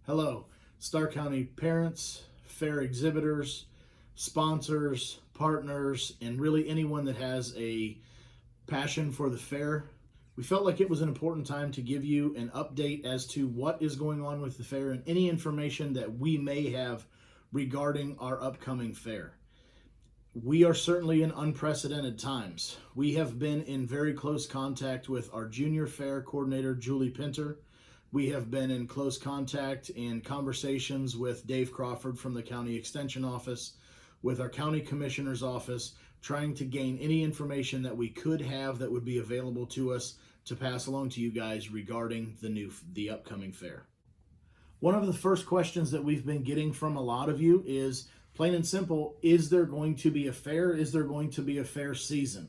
Hello, Starr County parents, fair exhibitors, sponsors, partners, and really anyone that has a passion for the fair. We felt like it was an important time to give you an update as to what is going on with the fair and any information that we may have regarding our upcoming fair. We are certainly in unprecedented times. We have been in very close contact with our junior fair coordinator, Julie Pinter. We have been in close contact and conversations with Dave Crawford from the County Extension Office, with our County Commissioner's Office, trying to gain any information that we could have that would be available to us to pass along to you guys regarding the upcoming fair. One of the first questions that we've been getting from a lot of you is, plain and simple, is there going to be a fair? Is there going to be a fair season?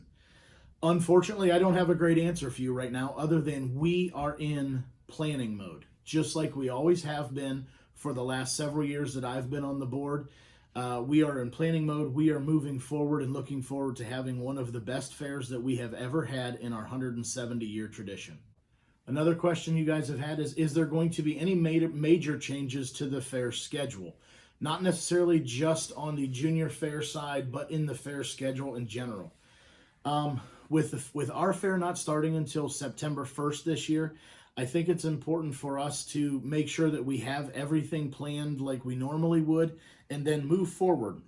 Unfortunately, I don't have a great answer for you right now other than we are in planning mode, just like we always have been for the last several years that I've been on the board. We are in planning mode. We are moving forward and looking forward to having one of the best fairs that we have ever had in our 170-year tradition. Another question you guys have had is there going to be any major changes to the fair schedule? Not necessarily just on the junior fair side, but in the fair schedule in general. With our fair not starting until September 1st this year, I think it's important for us to make sure that we have everything planned like we normally would and then move forward.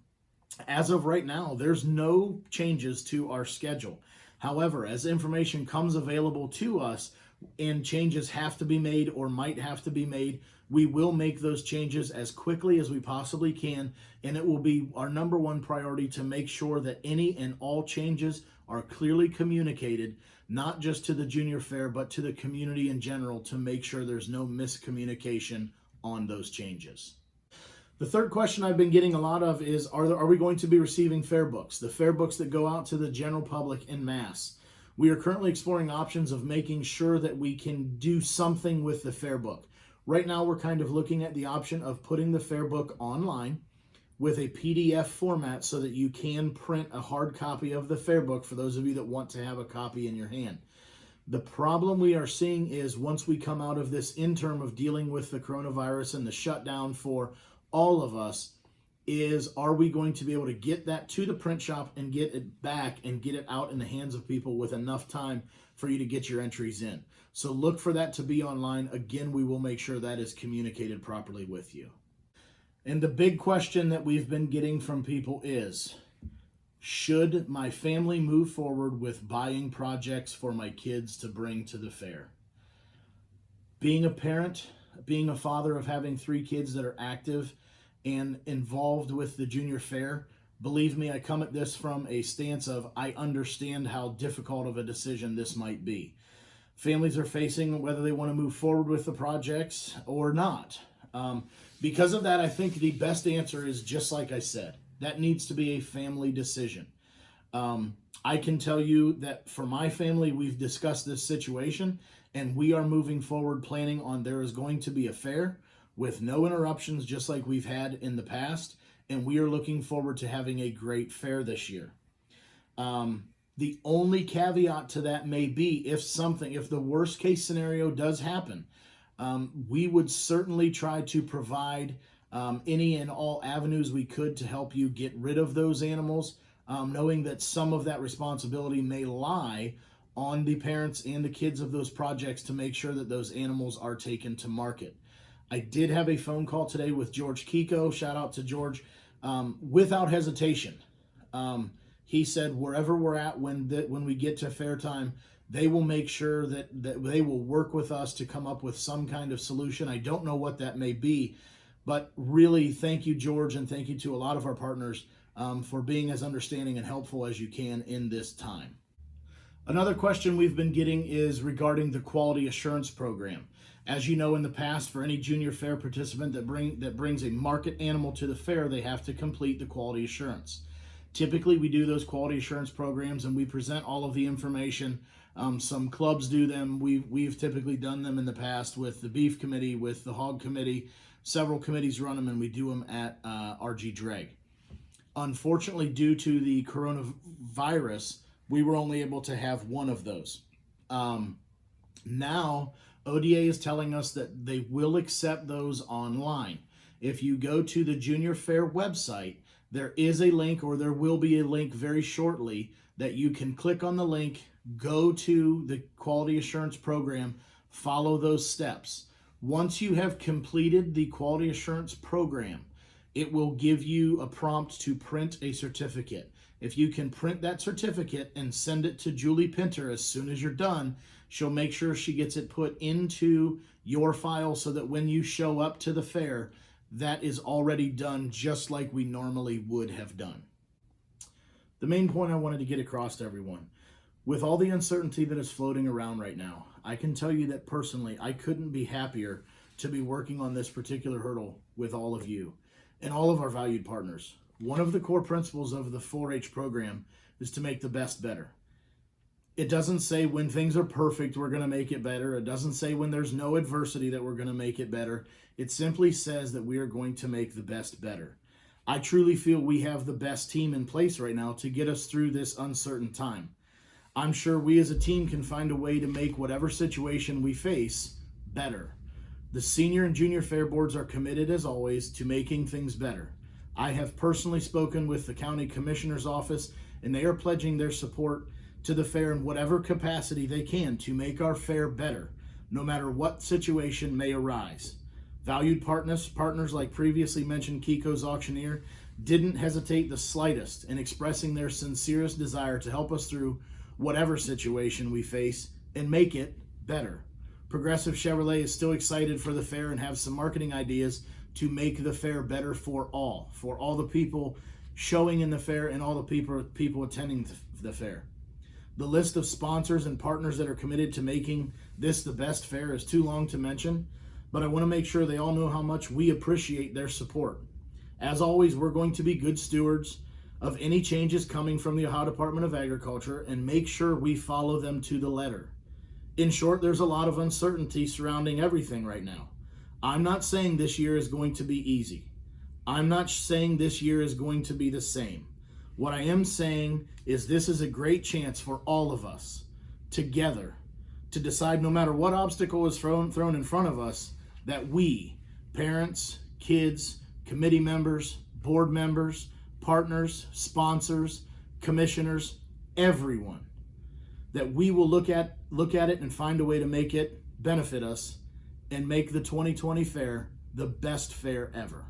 As of right now, there's no changes to our schedule. However, as information comes available to us and changes have to be made or might have to be made, we will make those changes as quickly as we possibly can, and it will be our number one priority to make sure that any and all changes are clearly communicated, not just to the junior fair, but to the community in general, to make sure there's no miscommunication on those changes. The third question I've been getting a lot of is, are we going to be receiving fair books? The fair books that go out to the general public en masse. We are currently exploring options of making sure that we can do something with the fair book. Right now, we're kind of looking at the option of putting the fair book online with a PDF format so that you can print a hard copy of the fair book for those of you that want to have a copy in your hand. The problem we are seeing is once we come out of this interim of dealing with the coronavirus and the shutdown for all of us, is are we going to be able to get that to the print shop and get it back and get it out in the hands of people with enough time for you to get your entries in? So look for that to be online. Again, we will make sure that is communicated properly with you. And the big question that we've been getting from people is, should my family move forward with buying projects for my kids to bring to the fair? Being a parent, being a father of having 3 kids that are active and involved with the junior fair, believe me, I come at this from a stance of I understand how difficult of a decision this might be. Families are facing whether they want to move forward with the projects or not. Because of that, I think the best answer is just like I said. That needs to be a family decision. I can tell you that for my family, we've discussed this situation and we are moving forward planning on there is going to be a fair with no interruptions, just like we've had in the past, and we are looking forward to having a great fair this year. The only caveat to that may be if the worst case scenario does happen, we would certainly try to provide any and all avenues we could to help you get rid of those animals, knowing that some of that responsibility may lie on the parents and the kids of those projects to make sure that those animals are taken to market. I did have a phone call today with George Kiko. Shout out to George. Without hesitation, he said wherever we're at when we get to fair time, they will make sure that they will work with us to come up with some kind of solution. I don't know what that may be, but really thank you, George, and thank you to a lot of our partners for being as understanding and helpful as you can in this time. Another question we've been getting is regarding the quality assurance program. As you know, in the past, for any junior fair participant that brings a market animal to the fair, they have to complete the quality assurance. Typically, we do those quality assurance programs and we present all of the information. Some clubs do them. We've typically done them in the past with the beef committee, with the hog committee. Several committees run them and we do them at RG Drag. Unfortunately, due to the coronavirus, we were only able to have one of those. Now, ODA is telling us that they will accept those online. If you go to the Junior Fair website, there is a link, or there will be a link very shortly, that you can click on the link, go to the quality assurance program, follow those steps. Once you have completed the quality assurance program, it will give you a prompt to print a certificate. If you can print that certificate and send it to Julie Pinter as soon as you're done, she'll make sure she gets it put into your file so that when you show up to the fair, that is already done just like we normally would have done. The main point I wanted to get across to everyone, with all the uncertainty that is floating around right now, I can tell you that personally, I couldn't be happier to be working on this particular hurdle with all of you and all of our valued partners. One of the core principles of the 4-H program is to make the best better. It doesn't say when things are perfect, we're going to make it better. It doesn't say when there's no adversity that we're going to make it better. It simply says that we are going to make the best better. I truly feel we have the best team in place right now to get us through this uncertain time. I'm sure we as a team can find a way to make whatever situation we face better. The senior and junior fair boards are committed, as always, to making things better. I have personally spoken with the county commissioner's office, and they are pledging their support to the fair in whatever capacity they can to make our fair better, no matter what situation may arise. Valued partners like previously mentioned Kiko's Auctioneer, didn't hesitate the slightest in expressing their sincerest desire to help us through whatever situation we face and make it better. Progressive Chevrolet is still excited for the fair and have some marketing ideas to make the fair better for all the people showing in the fair and all the people attending the fair. The list of sponsors and partners that are committed to making this the best fair is too long to mention, but I want to make sure they all know how much we appreciate their support. As always, we're going to be good stewards of any changes coming from the Ohio Department of Agriculture and make sure we follow them to the letter. In short, there's a lot of uncertainty surrounding everything right now. I'm not saying this year is going to be easy. I'm not saying this year is going to be the same. What I am saying is this is a great chance for all of us together to decide, no matter what obstacle is thrown in front of us, that we, parents, kids, committee members, board members, partners, sponsors, commissioners, everyone, that we will look at it and find a way to make it benefit us and make the 2020 fair the best fair ever.